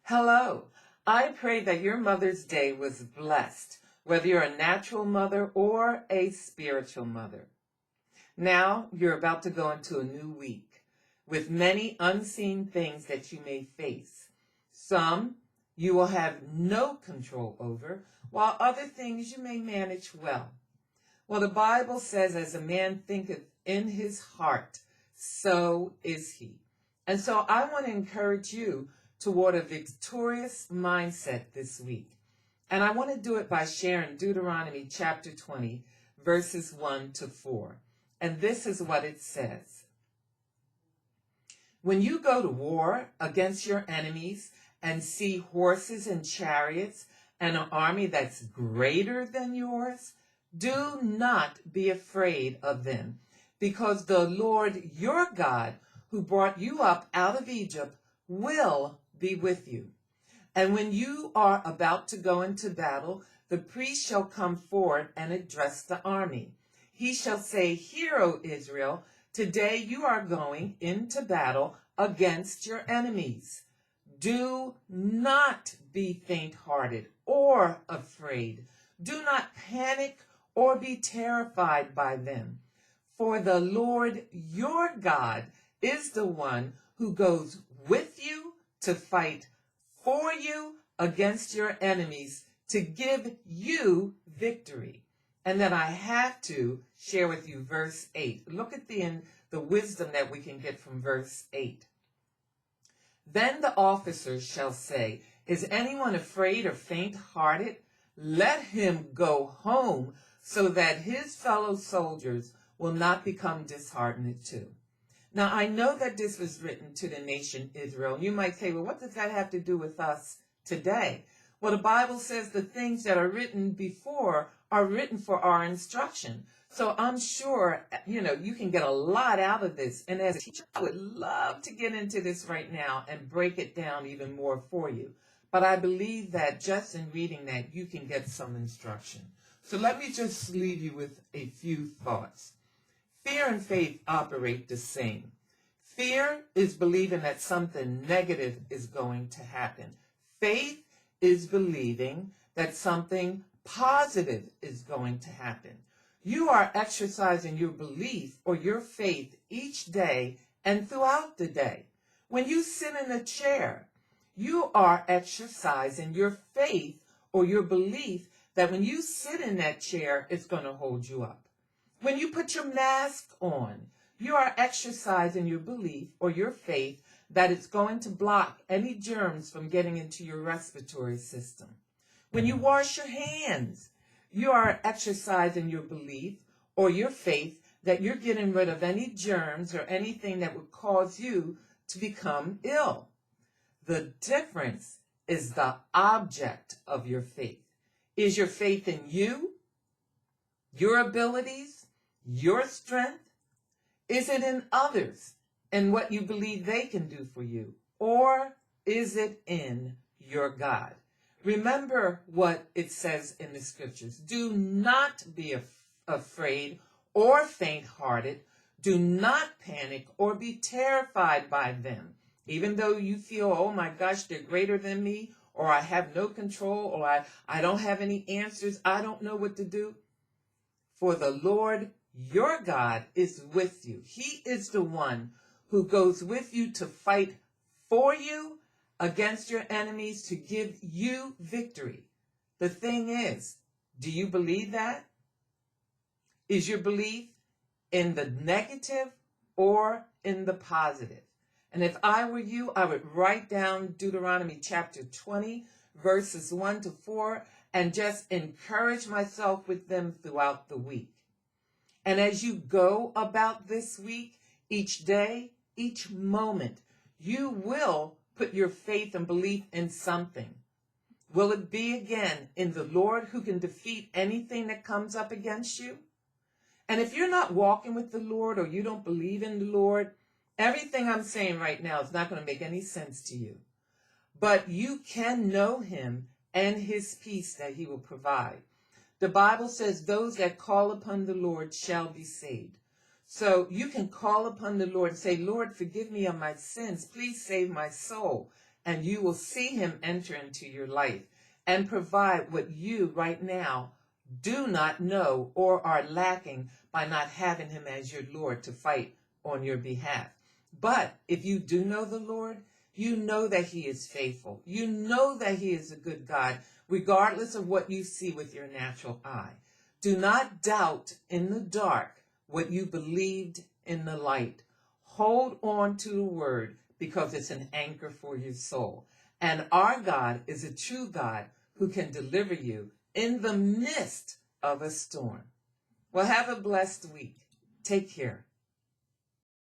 Hello. I pray that your Mother's Day was blessed, whether you're a natural mother or a spiritual mother. Now you're about to go into a new week with many unseen things that you may face. Some you will have no control over, while other things you may manage well. Well, the Bible says, as a man thinketh in his heart, so is he. And so I want to encourage you toward a victorious mindset this week. And I want to do it by sharing Deuteronomy chapter 20, verses 1 to 4. And this is what it says. When you go to war against your enemies and see horses and chariots and an army that's greater than yours, do not be afraid of them, because the Lord your God, who brought you up out of Egypt, will be with you. And when you are about to go into battle, the priest shall come forward and address the army. He shall say, Hear, O Israel, today you are going into battle against your enemies. Do not be faint-hearted or afraid. Do not panic or be terrified by them. For the Lord your God is the one who goes with you to fight for you against your enemies, to give you victory. And then I have to share with you verse 8. Look at the wisdom that we can get from verse 8. Then the officers shall say, Is anyone afraid or faint-hearted? Let him go home, so that his fellow soldiers will not become disheartened too. Now, I know that this was written to the nation Israel. You might say, well, what does that have to do with us today? Well, the Bible says the things that are written before are written for our instruction. So I'm sure, you can get a lot out of this. And as a teacher, I would love to get into this right now and break it down even more for you. But I believe that just in reading that, you can get some instruction. So let me just leave you with a few thoughts. Fear and faith operate the same. Fear is believing that something negative is going to happen. Faith is believing that something positive is going to happen. You are exercising your belief or your faith each day and throughout the day. When you sit in a chair, you are exercising your faith or your belief that when you sit in that chair, it's going to hold you up. When you put your mask on, you are exercising your belief or your faith that it's going to block any germs from getting into your respiratory system. When you wash your hands, you are exercising your belief or your faith that you're getting rid of any germs or anything that would cause you to become ill. The difference is the object of your faith. Is your faith in you, your abilities, your strength? Is it in others and what you believe they can do for you? Or is it in your God? Remember what it says in the scriptures. Do not be afraid or faint-hearted. Do not panic or be terrified by them. Even though you feel, oh my gosh, they're greater than me, or I have no control, or I don't have any answers, I don't know what to do. For the Lord your God is with you. He is the one who goes with you to fight for you against your enemies, to give you victory. The thing is, do you believe that? Is your belief in the negative or in the positive? And if I were you, I would write down Deuteronomy chapter 20, verses 1 to 4, and just encourage myself with them throughout the week. And as you go about this week, each day, each moment, you will put your faith and belief in something. Will it be again in the Lord who can defeat anything that comes up against you? And if you're not walking with the Lord or you don't believe in the Lord, everything I'm saying right now is not going to make any sense to you. But you can know him and his peace that he will provide. The Bible says those that call upon the Lord shall be saved. So you can call upon the Lord and say, Lord, forgive me of my sins. Please save my soul. and you will see him enter into your life and provide what you right now do not know or are lacking by not having him as your Lord to fight on your behalf. But if you do know the Lord, you know that he is faithful. You know that he is a good God, regardless of what you see with your natural eye. Do not doubt in the dark what you believed in the light. Hold on to the word because it's an anchor for your soul. And our God is a true God who can deliver you in the midst of a storm. Well, have a blessed week. Take care.